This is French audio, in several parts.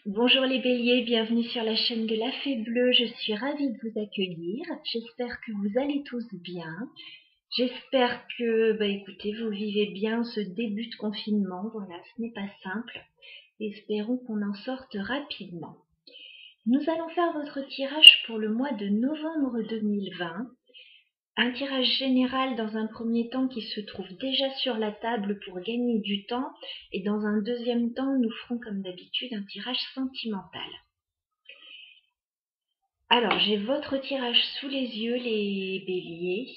Bonjour les béliers, bienvenue sur la chaîne de la Fée Bleue, je suis ravie de vous accueillir, j'espère que vous allez tous bien, j'espère que, écoutez, vous vivez bien ce début de confinement, voilà, ce n'est pas simple, espérons qu'on en sorte rapidement. Nous allons faire votre tirage pour le mois de novembre 2020, un tirage général dans un premier temps qui se trouve déjà sur la table pour gagner du temps et dans un deuxième temps nous ferons comme d'habitude un tirage sentimental. Alors j'ai votre tirage sous les yeux les béliers.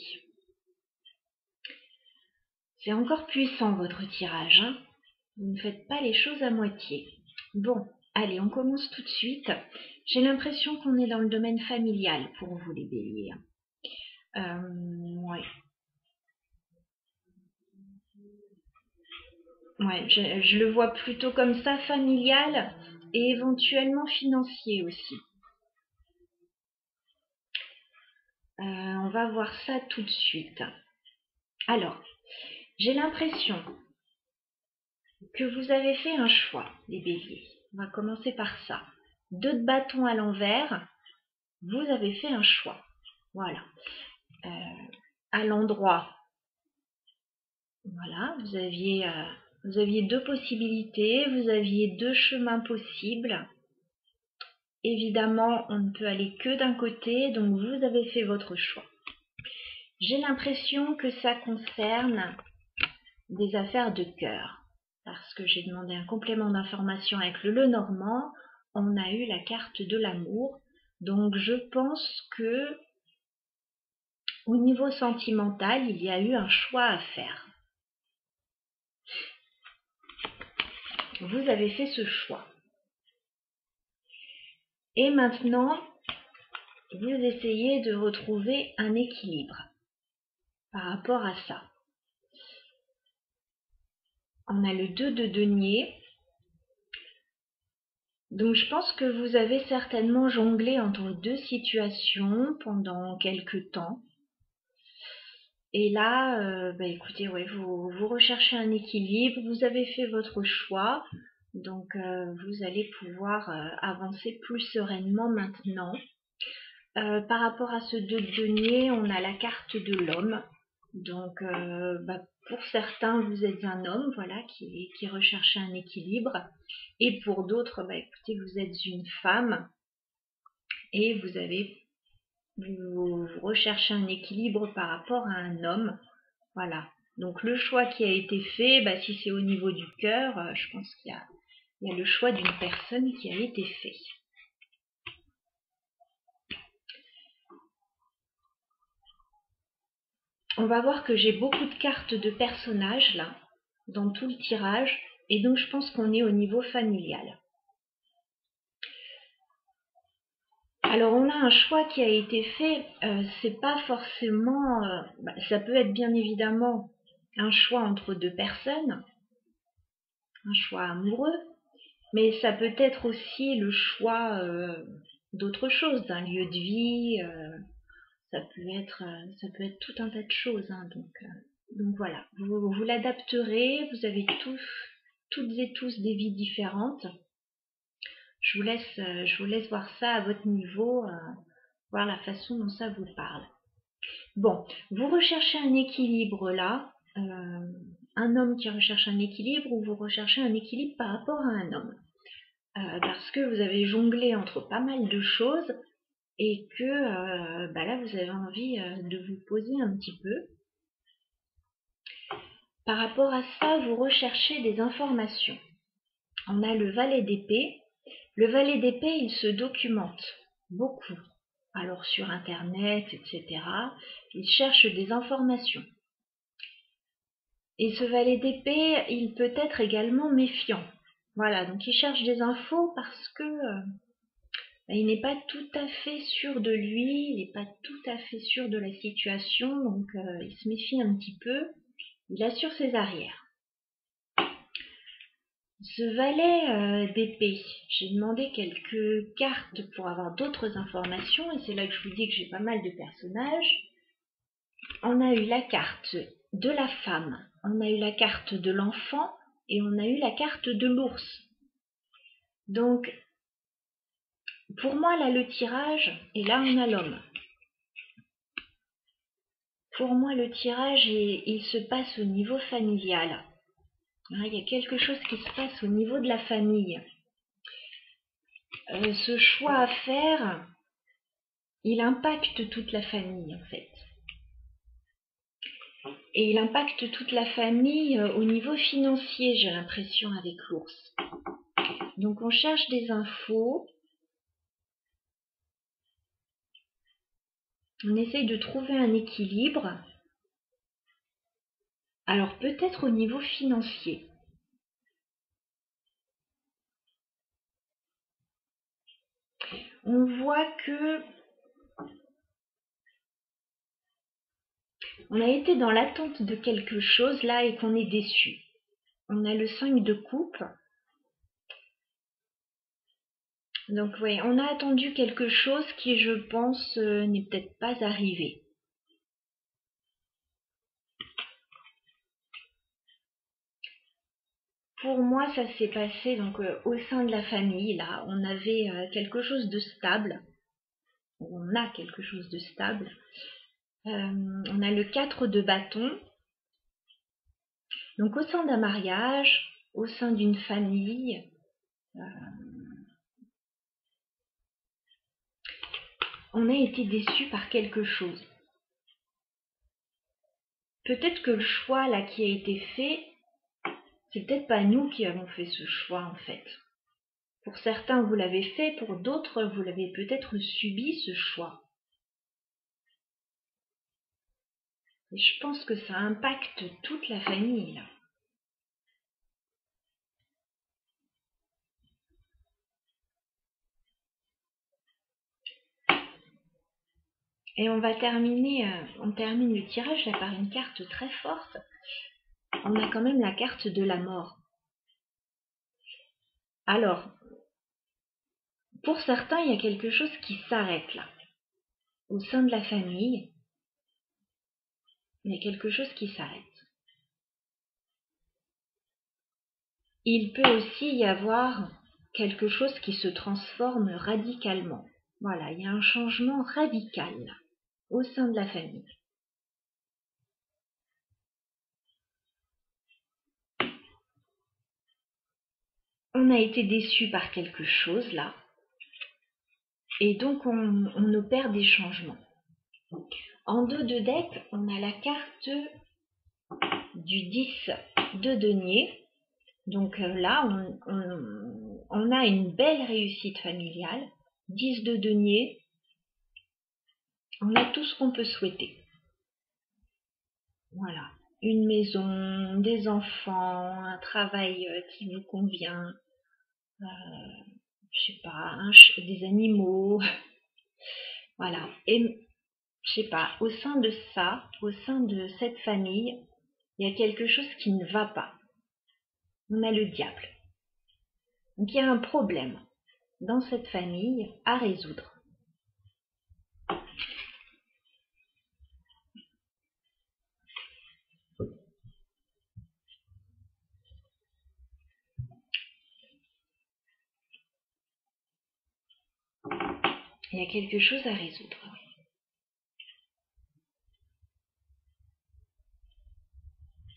C'est encore puissant votre tirage, hein. Vous ne faites pas les choses à moitié. Bon, allez, on commence tout de suite. J'ai l'impression qu'on est dans le domaine familial pour vous les béliers. Ouais. Ouais, je le vois plutôt comme ça, familial et éventuellement financier aussi. On va voir ça tout de suite. Alors, j'ai l'impression que vous avez fait un choix, les béliers. On va commencer par ça. 2 de bâton à l'envers, vous avez fait un choix. Voilà. À l'endroit, voilà, vous aviez 2 possibilités, vous aviez 2 chemins possibles. Évidemment, on ne peut aller que d'un côté, donc vous avez fait votre choix. J'ai l'impression que ça concerne des affaires de cœur, parce que j'ai demandé un complément d'information avec le Lenormand, on a eu la carte de l'amour, donc je pense que au niveau sentimental, il y a eu un choix à faire. Vous avez fait ce choix. Et maintenant, vous essayez de retrouver un équilibre par rapport à ça. On a le 2 de denier. Donc je pense que vous avez certainement jonglé entre 2 situations pendant quelques temps. Et là, écoutez, ouais, vous recherchez un équilibre, vous avez fait votre choix, donc vous allez pouvoir avancer plus sereinement maintenant. Par rapport à ce 2 de denier, on a la carte de l'homme. Donc pour certains, vous êtes un homme, voilà, qui recherche un équilibre. Et pour d'autres, écoutez, vous êtes une femme et vous recherchez un équilibre par rapport à un homme. Voilà. Donc le choix qui a été fait, si c'est au niveau du cœur, je pense qu'il y a le choix d'une personne qui a été fait. On va voir que j'ai beaucoup de cartes de personnages là, dans tout le tirage, et donc je pense qu'on est au niveau familial. Alors on a un choix qui a été fait, c'est pas forcément, ça peut être bien évidemment un choix entre 2 personnes, un choix amoureux, mais ça peut être aussi le choix d'autre chose, d'un lieu de vie, ça peut être tout un tas de choses, hein, donc voilà, vous l'adapterez, vous avez toutes et tous des vies différentes. Je vous laisse voir ça à votre niveau, voir la façon dont ça vous parle. Bon, vous recherchez un équilibre là, un homme qui recherche un équilibre ou vous recherchez un équilibre par rapport à un homme. Parce que vous avez jonglé entre pas mal de choses et que là vous avez envie de vous poser un petit peu. Par rapport à ça, vous recherchez des informations. On a le valet d'épée. Le valet d'épée, il se documente beaucoup. Alors sur internet, etc. Il cherche des informations. Et ce valet d'épée, il peut être également méfiant. Voilà, donc il cherche des infos parce que il n'est pas tout à fait sûr de lui, il n'est pas tout à fait sûr de la situation, donc il se méfie un petit peu, il assure ses arrières. Ce valet d'épée, j'ai demandé quelques cartes pour avoir d'autres informations, et c'est là que je vous dis que j'ai pas mal de personnages. On a eu la carte de la femme, on a eu la carte de l'enfant, et on a eu la carte de l'ours. Donc, Pour moi, là, le tirage, et là, on a l'homme. Pour moi, le tirage, il se passe au niveau familial. Il y a quelque chose qui se passe au niveau de la famille. Ce choix à faire, il impacte toute la famille, en fait. Et il impacte toute la famille au niveau financier, j'ai l'impression, avec l'ours. Donc, on cherche des infos. On essaye de trouver un équilibre. Alors, peut-être au niveau financier. On voit que on a été dans l'attente de quelque chose là et qu'on est déçu. On a le 5 de coupe. Donc oui, on a attendu quelque chose qui, je pense, n'est peut-être pas arrivé. Pour moi, ça s'est passé donc au sein de la famille. Là, on avait quelque chose de stable. On a quelque chose de stable. On a le 4 de bâton. Donc au sein d'un mariage, au sein d'une famille, on a été déçu par quelque chose. Peut-être que le choix là qui a été fait, c'est peut-être pas nous qui avons fait ce choix en fait. Pour certains, vous l'avez fait, pour d'autres, vous l'avez peut-être subi ce choix. Et je pense que ça impacte toute la famille là. Et on va terminer, on termine le tirage là par une carte très forte. On a quand même la carte de la mort. Alors, pour certains, il y a quelque chose qui s'arrête là. Au sein de la famille, il y a quelque chose qui s'arrête. Il peut aussi y avoir quelque chose qui se transforme radicalement. Voilà, il y a un changement radical là, au sein de la famille. On a été déçu par quelque chose là, et donc on opère des changements. En dos de deck, on a la carte du 10 de denier. Donc là, on a une belle réussite familiale. 10 de denier, on a tout ce qu'on peut souhaiter. Voilà, une maison, des enfants, un travail qui nous convient, je sais pas, des animaux, voilà. Et je sais pas, au sein de ça, au sein de cette famille, il y a quelque chose qui ne va pas. On a le diable. Donc il y a un problème dans cette famille à résoudre. Il y a quelque chose à résoudre.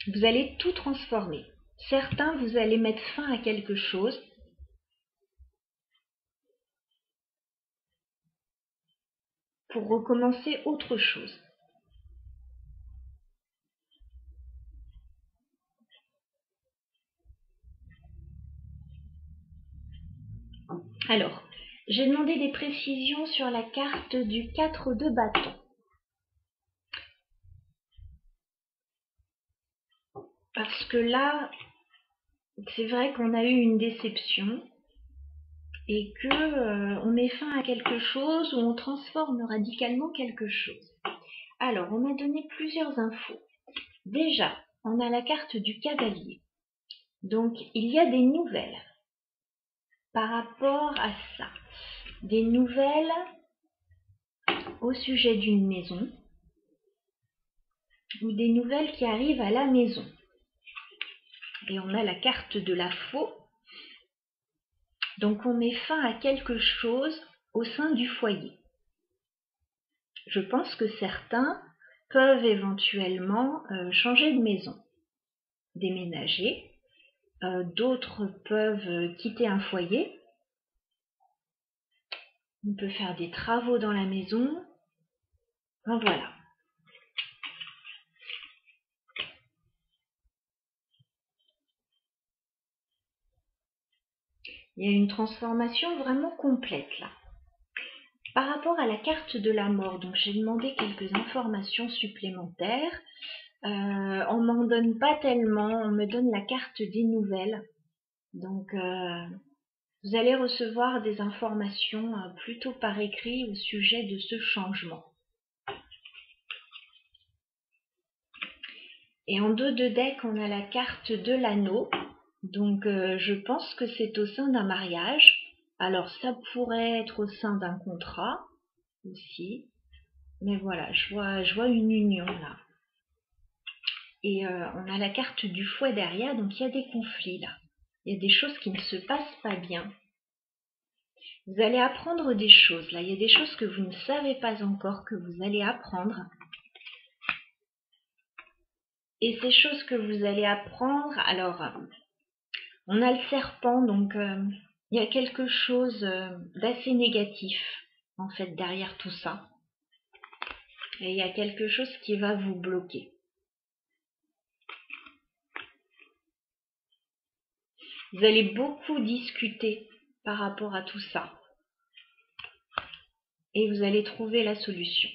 Vous allez tout transformer. Certains, vous allez mettre fin à quelque chose. Pour recommencer autre chose. Alors, j'ai demandé des précisions sur la carte du 4 de bâton. Parce que là, c'est vrai qu'on a eu une déception et que on met fin à quelque chose ou on transforme radicalement quelque chose. Alors, on m'a donné plusieurs infos. Déjà, on a la carte du cavalier. Donc, il y a des nouvelles par rapport à ça. Des nouvelles au sujet d'une maison ou des nouvelles qui arrivent à la maison. Et on a la carte de la faux. Donc on met fin à quelque chose au sein du foyer. Je pense que certains peuvent éventuellement changer de maison, déménager. D'autres peuvent quitter un foyer. On peut faire des travaux dans la maison. En voilà. Il y a une transformation vraiment complète là. Par rapport à la carte de la mort, donc j'ai demandé quelques informations supplémentaires. On m'en donne pas tellement, on me donne la carte des nouvelles. Donc vous allez recevoir des informations plutôt par écrit au sujet de ce changement. Et en dos de deck, on a la carte de l'anneau. Donc je pense que c'est au sein d'un mariage. Alors ça pourrait être au sein d'un contrat aussi. Mais voilà, je vois une union là. Et on a la carte du fouet derrière, donc il y a des conflits là. Il y a des choses qui ne se passent pas bien. Vous allez apprendre des choses là. Il y a des choses que vous ne savez pas encore que vous allez apprendre. Et ces choses que vous allez apprendre, alors on a le serpent, donc il y a quelque chose d'assez négatif en fait derrière tout ça. Et il y a quelque chose qui va vous bloquer. Vous allez beaucoup discuter par rapport à tout ça. Et vous allez trouver la solution.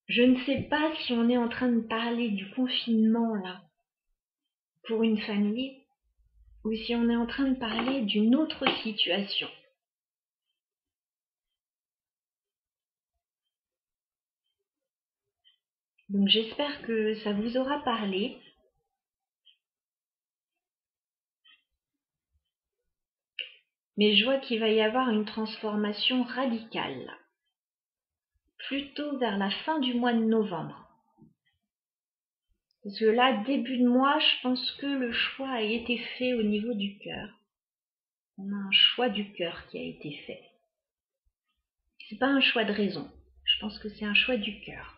Je ne sais pas si on est en train de parler du confinement là pour une famille ou si on est en train de parler d'une autre situation. Donc j'espère que ça vous aura parlé. Mais je vois qu'il va y avoir une transformation radicale. Plutôt vers la fin du mois de novembre. Parce que là, début de mois, je pense que le choix a été fait au niveau du cœur. On a un choix du cœur qui a été fait. C'est pas un choix de raison. Je pense que c'est un choix du cœur.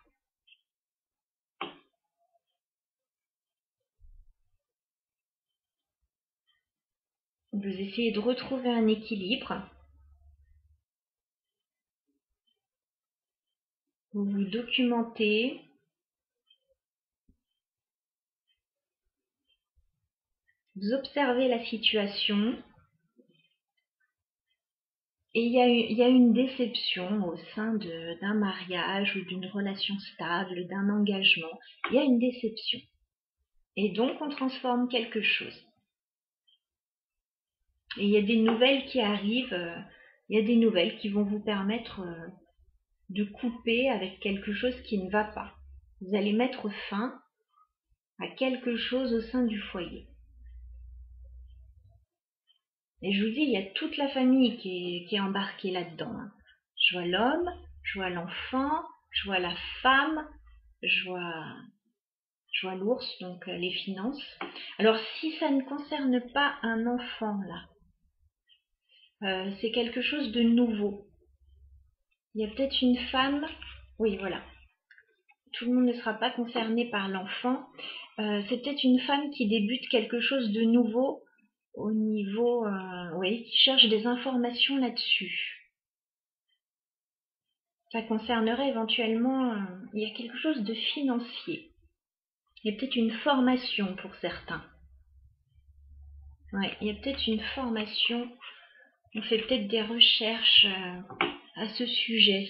Vous essayez de retrouver un équilibre. Vous vous documentez. Vous observez la situation. Et il y a une déception au sein d'un mariage ou d'une relation stable, d'un engagement. Il y a une déception. Et donc, on transforme quelque chose. Et il y a des nouvelles qui arrivent, il y a des nouvelles qui vont vous permettre de couper avec quelque chose qui ne va pas. Vous allez mettre fin à quelque chose au sein du foyer. Et je vous dis, il y a toute la famille qui est embarquée là-dedans. Je vois l'homme, je vois l'enfant, je vois la femme, je vois l'ours, donc les finances. Alors si ça ne concerne pas un enfant là, c'est quelque chose de nouveau. Il y a peut-être une femme, oui voilà, tout le monde ne sera pas concerné par l'enfant. C'est peut-être une femme qui débute quelque chose de nouveau au niveau, oui, qui cherche des informations là-dessus. Ça concernerait éventuellement, il y a quelque chose de financier. Il y a peut-être une formation pour certains. Ouais, il y a peut-être une formation. On fait peut-être des recherches à ce sujet.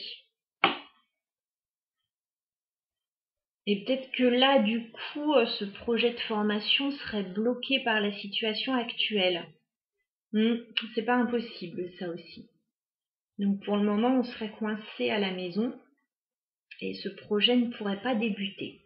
Et peut-être que là, du coup, ce projet de formation serait bloqué par la situation actuelle. C'est pas impossible, ça aussi. Donc pour le moment, on serait coincé à la maison et ce projet ne pourrait pas débuter.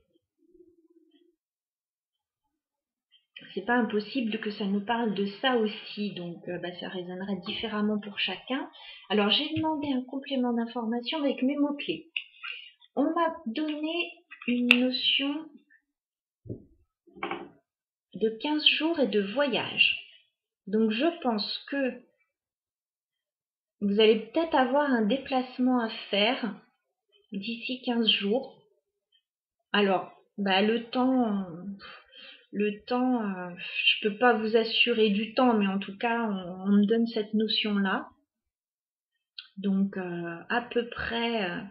C'est pas impossible que ça nous parle de ça aussi, donc ça résonnerait différemment pour chacun. Alors j'ai demandé un complément d'information avec mes mots-clés. On m'a donné une notion de 15 jours et de voyage. Donc je pense que vous allez peut-être avoir un déplacement à faire d'ici 15 jours. Alors, le temps, je peux pas vous assurer du temps, mais en tout cas, on me donne cette notion-là. Donc, à peu près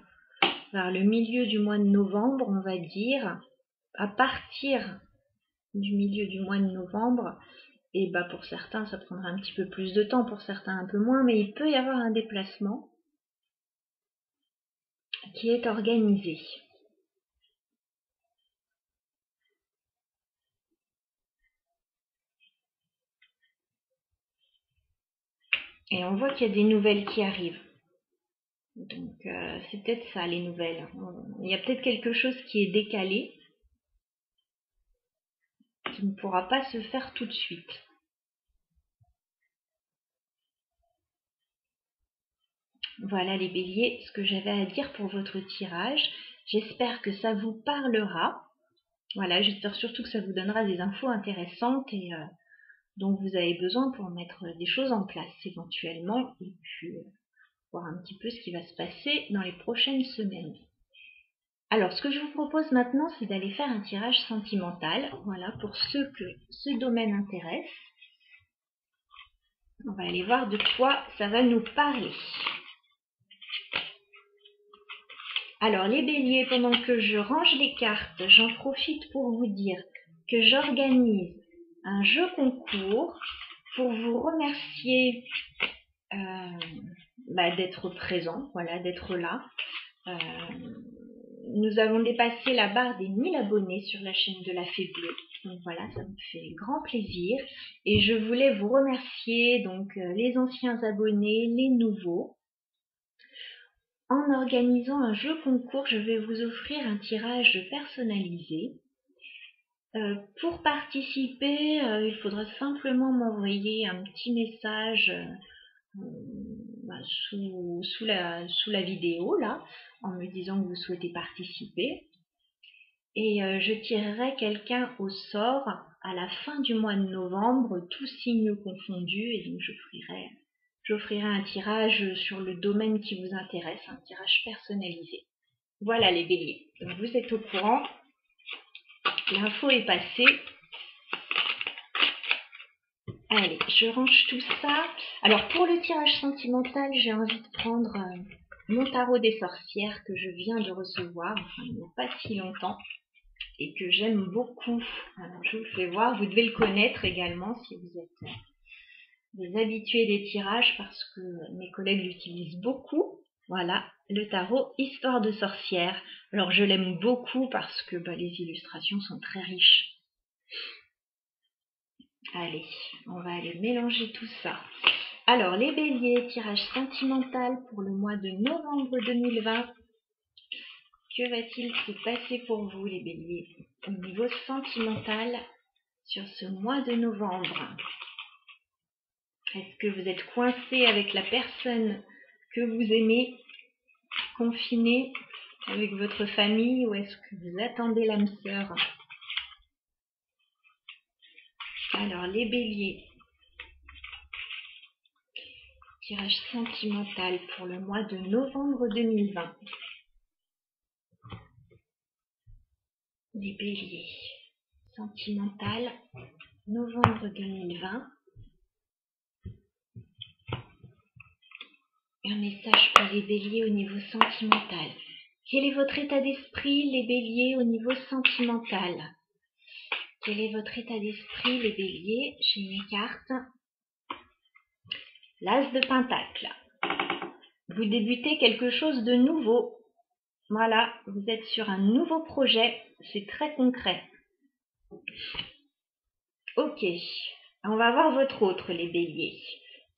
vers le milieu du mois de novembre, on va dire, à partir du milieu du mois de novembre, et bah pour certains, ça prendra un petit peu plus de temps, pour certains un peu moins, mais il peut y avoir un déplacement qui est organisé. Et on voit qu'il y a des nouvelles qui arrivent. Donc c'est peut-être ça les nouvelles. Il y a peut-être quelque chose qui est décalé, qui ne pourra pas se faire tout de suite. Voilà les béliers, ce que j'avais à dire pour votre tirage. J'espère que ça vous parlera. Voilà, j'espère surtout que ça vous donnera des infos intéressantes et dont vous avez besoin pour mettre des choses en place éventuellement et puis voir un petit peu ce qui va se passer dans les prochaines semaines. Alors, ce que je vous propose maintenant, c'est d'aller faire un tirage sentimental. Voilà, pour ceux que ce domaine intéresse. On va aller voir de quoi ça va nous parler. Alors, les béliers, pendant que je range les cartes, j'en profite pour vous dire que j'organise un jeu concours pour vous remercier d'être présent, voilà, d'être là. Nous avons dépassé la barre des 1000 abonnés sur la chaîne de la Fée Bleue. Donc voilà, ça me fait grand plaisir. Et je voulais vous remercier, donc les anciens abonnés, les nouveaux. En organisant un jeu concours, je vais vous offrir un tirage personnalisé. Pour participer, il faudra simplement m'envoyer un petit message sous la vidéo, là, en me disant que vous souhaitez participer. Et je tirerai quelqu'un au sort à la fin du mois de novembre, tous signes confondus, et donc j'offrirai un tirage sur le domaine qui vous intéresse, un tirage personnalisé. Voilà les béliers, donc vous êtes au courant, l'info est passée. Allez, je range tout ça. Alors pour le tirage sentimental, j'ai envie de prendre mon tarot des sorcières que je viens de recevoir, enfin, il n'y a pas si longtemps, et que j'aime beaucoup. Alors je vous le fais voir, vous devez le connaître également si vous êtes des habitués des tirages parce que mes collègues l'utilisent beaucoup. Voilà, le tarot Histoire de sorcière. Alors je l'aime beaucoup parce que les illustrations sont très riches. Allez, on va aller mélanger tout ça. Alors les béliers, tirage sentimental pour le mois de novembre 2020. Que va-t-il se passer pour vous les béliers au niveau sentimental sur ce mois de novembre? Est-ce que vous êtes coincé avec la personne que vous aimez, confiné avec votre famille, ou est-ce que vous attendez l'âme sœur? Alors les béliers, tirage sentimental pour le mois de novembre 2020. Les béliers, sentimental, novembre 2020. Un message pour les béliers au niveau sentimental. Quel est votre état d'esprit, les béliers, au niveau sentimental? Quel est votre état d'esprit, les béliers? J'ai mes cartes. L'as de pentacle. Vous débutez quelque chose de nouveau. Voilà, vous êtes sur un nouveau projet. C'est très concret. Ok, on va voir votre autre, les béliers.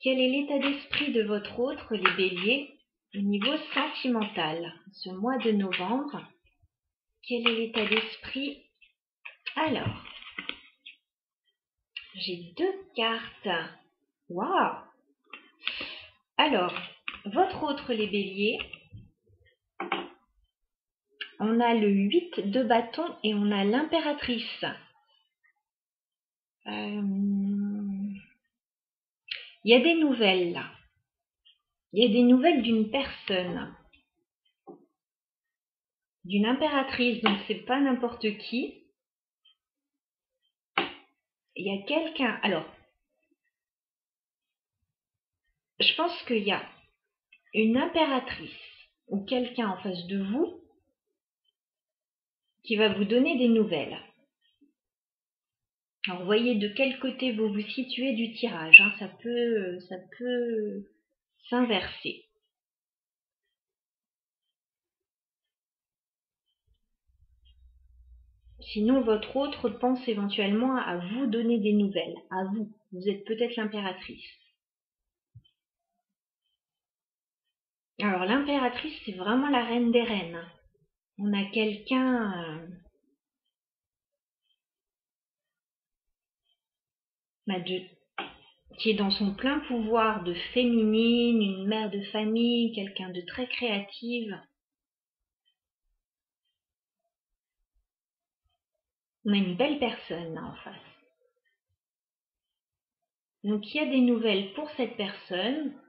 Quel est l'état d'esprit de votre autre, les béliers, au niveau sentimental, ce mois de novembre? Quel est l'état d'esprit? Alors, j'ai 2 cartes. Waouh! Alors, votre autre, les béliers, on a le 8 de bâton et on a l'impératrice. Il y a des nouvelles là. Il y a des nouvelles d'une personne. D'une impératrice, donc c'est pas n'importe qui. Il y a quelqu'un. Alors, je pense qu'il y a une impératrice ou quelqu'un en face de vous qui va vous donner des nouvelles. Alors, voyez de quel côté vous vous situez du tirage. Hein, ça peut s'inverser. Sinon, votre autre pense éventuellement à vous donner des nouvelles. À vous. Vous êtes peut-être l'impératrice. Alors, l'impératrice, c'est vraiment la reine des reines. On a quelqu'un qui est dans son plein pouvoir de féminine, une mère de famille, quelqu'un de très créative. On a une belle personne là en face. Donc il y a des nouvelles pour cette personne.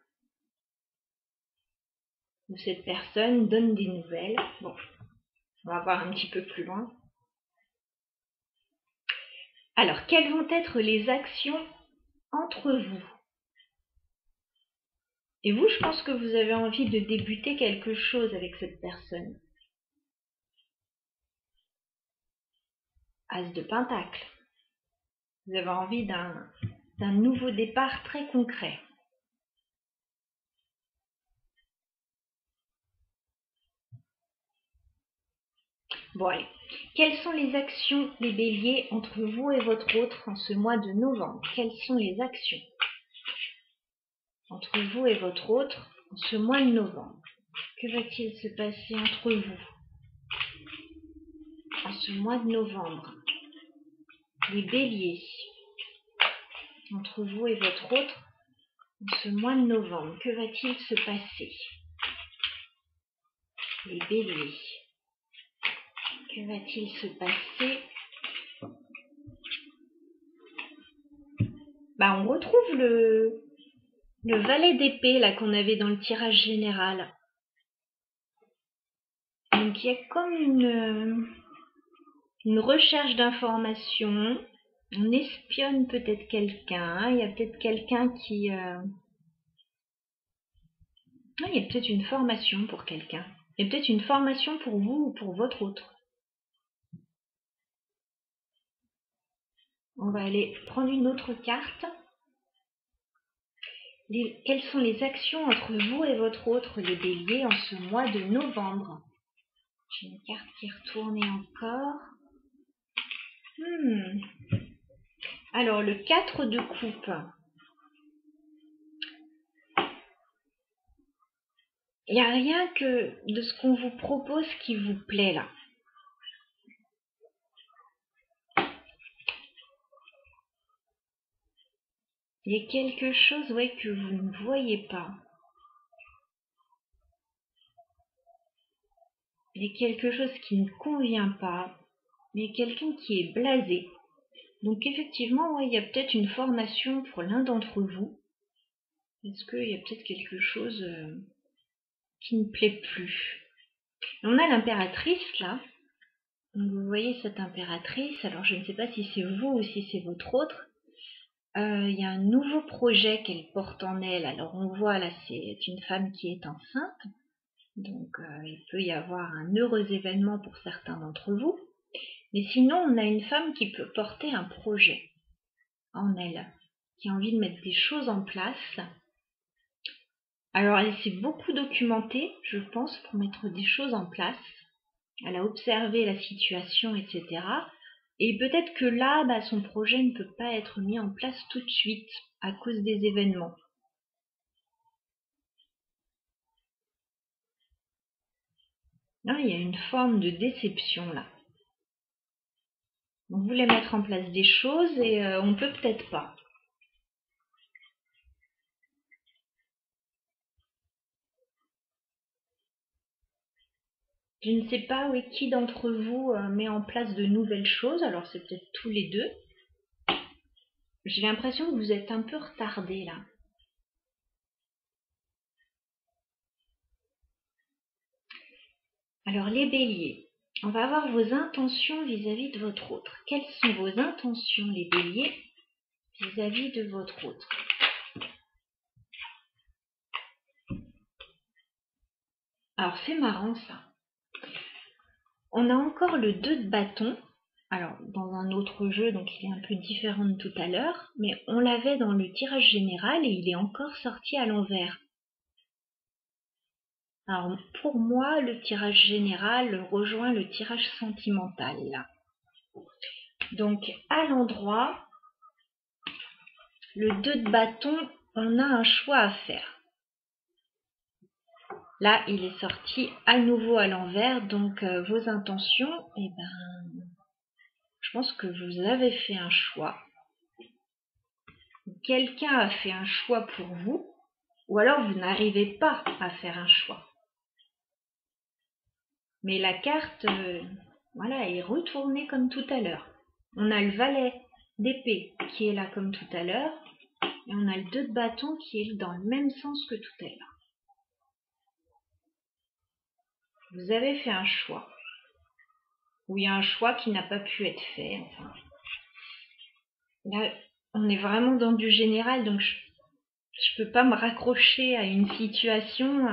Ou cette personne donne des nouvelles. Bon, on va voir un petit peu plus loin. Alors, quelles vont être les actions entre vous? Et vous, je pense que vous avez envie de débuter quelque chose avec cette personne. As de Pentacle. Vous avez envie d'un nouveau départ très concret. Bon allez, quelles sont les actions les béliers entre vous et votre autre en ce mois de novembre? Quelles sont les actions entre vous et votre autre en ce mois de novembre? Que va-t-il se passer entre vous en ce mois de novembre? Les béliers, entre vous et votre autre en ce mois de novembre, que va-t-il se passer? Les béliers, que va-t-il se passer? On retrouve le valet d'épée là qu'on avait dans le tirage général. Donc il y a comme une recherche d'informations. On espionne peut-être quelqu'un. Il y a peut-être quelqu'un qui... il y a peut-être une formation pour quelqu'un. Il y a peut-être une formation pour vous ou pour votre autre. On va aller prendre une autre carte. Quelles sont les actions entre vous et votre autre, les béliers, en ce mois de novembre? J'ai une carte qui est retournée encore. Alors, le 4 de coupe. Il n'y a rien que de ce qu'on vous propose qui vous plaît là. Il y a quelque chose que vous ne voyez pas. Il y a quelque chose qui ne convient pas. Il y a quelqu'un qui est blasé. Donc effectivement, il y a peut-être une formation pour l'un d'entre vous. Est-ce qu'il y a peut-être quelque chose qui ne plaît plus? On a l'impératrice là. Donc vous voyez cette impératrice. Alors je ne sais pas si c'est vous ou si c'est votre autre. Il y a un nouveau projet qu'elle porte en elle. Alors on voit là, c'est une femme qui est enceinte. Donc il peut y avoir un heureux événement pour certains d'entre vous. Mais sinon, on a une femme qui peut porter un projet en elle, qui a envie de mettre des choses en place. Alors elle s'est beaucoup documentée, je pense, pour mettre des choses en place. Elle a observé la situation, etc. Et peut-être que là, son projet ne peut pas être mis en place tout de suite à cause des événements. Non, il y a une forme de déception là. On voulait mettre en place des choses et on peut peut-être pas. Je ne sais pas qui d'entre vous met en place de nouvelles choses. Alors c'est peut-être tous les deux. J'ai l'impression que vous êtes un peu retardés là. Alors les béliers, on va voir vos intentions vis-à-vis de votre autre. Quelles sont vos intentions les béliers vis-à-vis de votre autre? Alors c'est marrant ça. On a encore le 2 de bâton. Alors dans un autre jeu, donc il est un peu différent de tout à l'heure, mais on l'avait dans le tirage général et il est encore sorti à l'envers. Alors pour moi, le tirage général rejoint le tirage sentimental là. Donc à l'endroit, le 2 de bâton, on a un choix à faire. Là, il est sorti à nouveau à l'envers, donc vos intentions, eh ben, je pense que vous avez fait un choix. Quelqu'un a fait un choix pour vous, ou alors vous n'arrivez pas à faire un choix. Mais la carte, voilà, est retournée comme tout à l'heure. On a le valet d'épée qui est là comme tout à l'heure, et on a le 2 de bâton qui est dans le même sens que tout à l'heure. Vous avez fait un choix. Ou il y a un choix qui n'a pas pu être fait. Enfin, là, on est vraiment dans du général, donc je peux pas me raccrocher à une situation.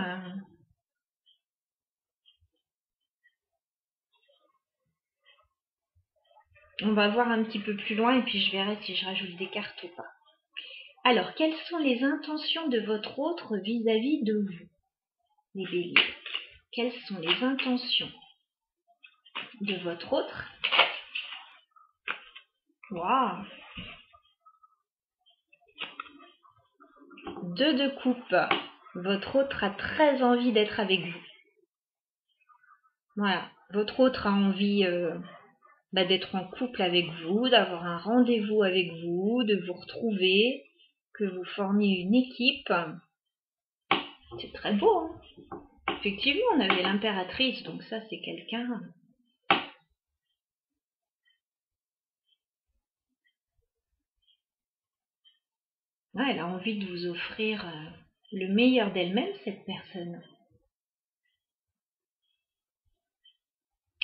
On va voir un petit peu plus loin et puis je verrai si je rajoute des cartes ou pas. Alors, quelles sont les intentions de votre autre vis-à-vis de vous, les béliers? Quelles sont les intentions de votre autre? Waouh! 2 de coupe. Votre autre a très envie d'être avec vous. Voilà. Votre autre a envie d'être en couple avec vous, d'avoir un rendez-vous avec vous, de vous retrouver, que vous formiez une équipe. C'est très beau, hein? Effectivement, on avait l'impératrice, donc ça c'est quelqu'un. Ouais, elle a envie de vous offrir le meilleur d'elle-même, cette personne.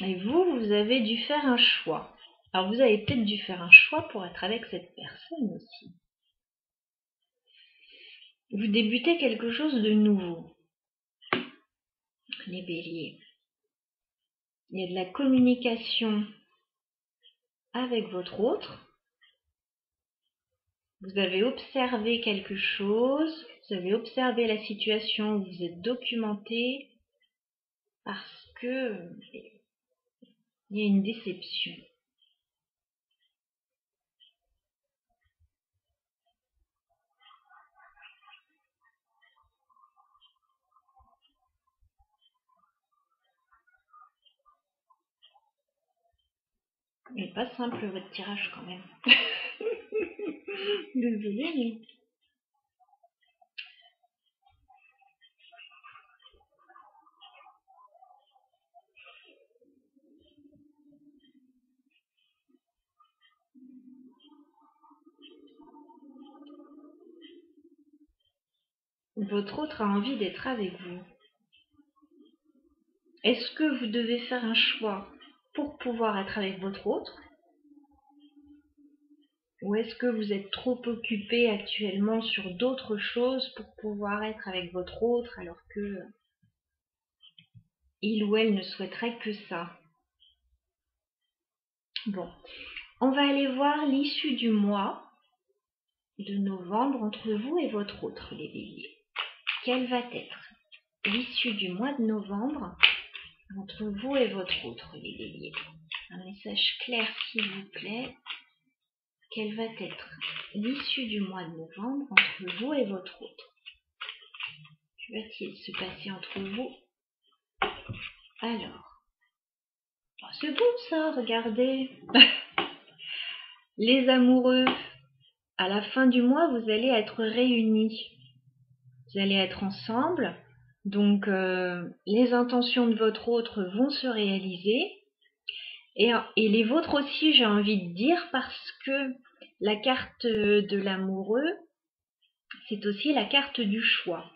Et vous avez dû faire un choix. Alors vous avez peut-être dû faire un choix pour être avec cette personne aussi. Vous débutez quelque chose de nouveau, les béliers. Il y a de la communication avec votre autre. Vous avez observé quelque chose, vous avez observé la situation, vous êtes documenté parce que il y a une déception. Il n'est pas simple votre tirage quand même. Désolée, mais... Votre autre a envie d'être avec vous. Est-ce que vous devez faire un choix pour pouvoir être avec votre autre? Ou est-ce que vous êtes trop occupé actuellement sur d'autres choses pour pouvoir être avec votre autre alors que il ou elle ne souhaiterait que ça? Bon, on va aller voir l'issue du mois de novembre entre vous et votre autre, les béliers. Quelle va être l'issue du mois de novembre entre vous et votre autre, les béliers? Un message clair, s'il vous plaît. Quelle va être l'issue du mois de novembre entre vous et votre autre? Que va-t-il se passer entre vous? Alors, oh, c'est beau ça, regardez. Les amoureux, à la fin du mois, vous allez être réunis. Vous allez être ensemble. Donc, les intentions de votre autre vont se réaliser. Et les vôtres aussi, j'ai envie de dire, parce que la carte de l'amoureux, c'est aussi la carte du choix.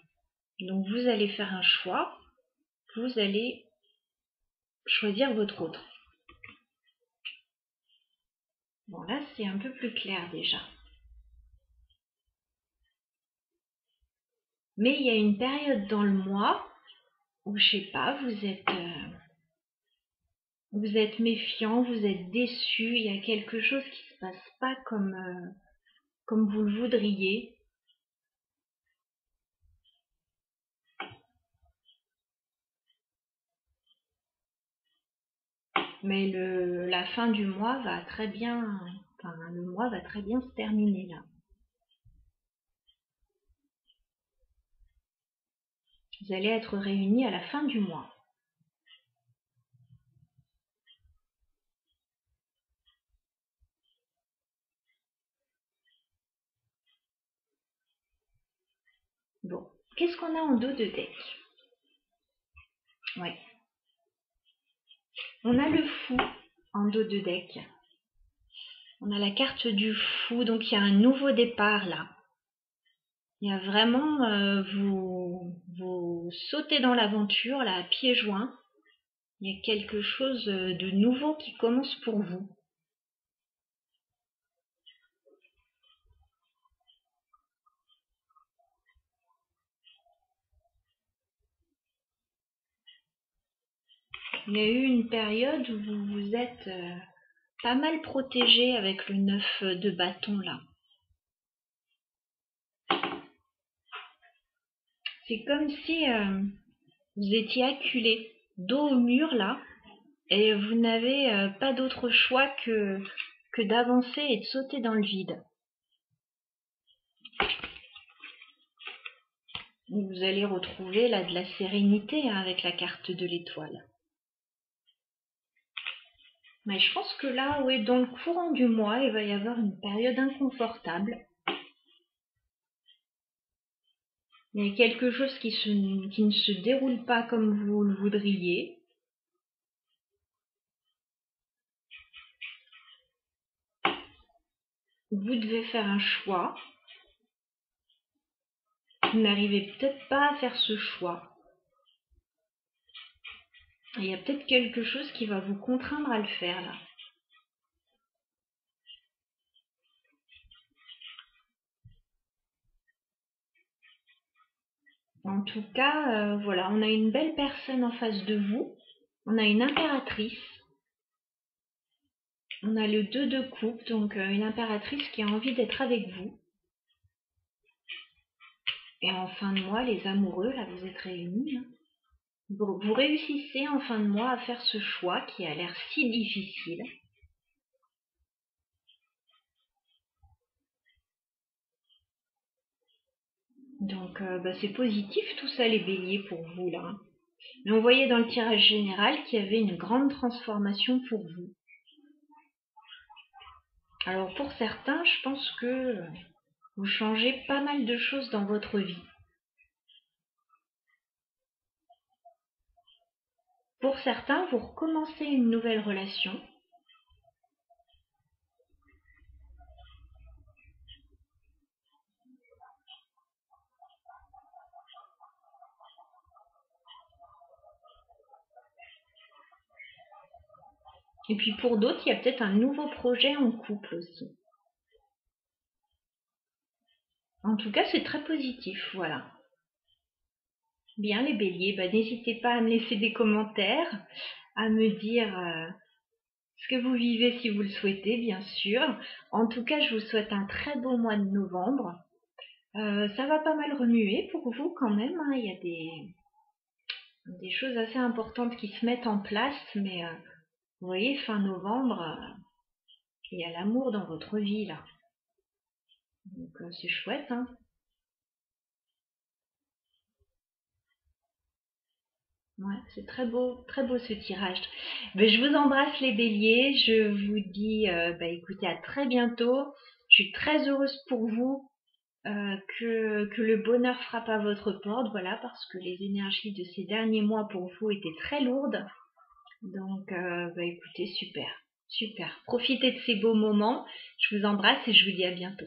Donc, vous allez faire un choix. Vous allez choisir votre autre. Bon, là, c'est un peu plus clair déjà. Mais il y a une période dans le mois où, je sais pas, vous êtes méfiant, vous êtes déçu, il y a quelque chose qui se passe pas comme vous le voudriez. Mais la fin du mois va très bien, enfin, le mois va très bien se terminer là. Vous allez être réunis à la fin du mois. Bon, qu'est-ce qu'on a en dos de deck? Ouais. On a le fou en dos de deck. On a la carte du fou, donc il y a un nouveau départ là. Il y a vraiment, vous sautez dans l'aventure là à pieds joints. Il y a quelque chose de nouveau qui commence pour vous. Il y a eu une période où vous vous êtes pas mal protégé avec le 9 de bâton là. C'est comme si vous étiez acculé dos au mur là et vous n'avez pas d'autre choix que d'avancer et de sauter dans le vide. Vous allez retrouver là de la sérénité hein, avec la carte de l'étoile. Mais je pense que là, oui, dans le courant du mois, il va y avoir une période inconfortable. Il y a quelque chose qui ne se déroule pas comme vous le voudriez. Vous devez faire un choix. Vous n'arrivez peut-être pas à faire ce choix. Il y a peut-être quelque chose qui va vous contraindre à le faire là. En tout cas, voilà, on a une belle personne en face de vous. On a une impératrice. On a le 2 de coupe, donc une impératrice qui a envie d'être avec vous. Et en fin de mois, les amoureux, là, vous êtes réunis. Hein. Vous réussissez en fin de mois à faire ce choix qui a l'air si difficile. Donc c'est positif tout ça les béliers pour vous là. Mais on voyait dans le tirage général qu'il y avait une grande transformation pour vous. Alors pour certains, je pense que vous changez pas mal de choses dans votre vie. Pour certains, vous recommencez une nouvelle relation. Et puis pour d'autres, il y a peut-être un nouveau projet en couple aussi. En tout cas, c'est très positif, voilà. Bien les béliers, n'hésitez pas à me laisser des commentaires, à me dire ce que vous vivez si vous le souhaitez, bien sûr. En tout cas, je vous souhaite un très beau mois de novembre. Ça va pas mal remuer pour vous quand même. Hein. Il y a des choses assez importantes qui se mettent en place, mais vous voyez, fin novembre, il y a l'amour dans votre vie là. Donc c'est chouette. Hein. Ouais, c'est très beau ce tirage. Je vous embrasse les béliers. Je vous dis, écoutez, à très bientôt. Je suis très heureuse pour vous. Que le bonheur frappe à votre porte, voilà, parce que les énergies de ces derniers mois pour vous étaient très lourdes. Donc, écoutez, super, super. Profitez de ces beaux moments. Je vous embrasse et je vous dis à bientôt.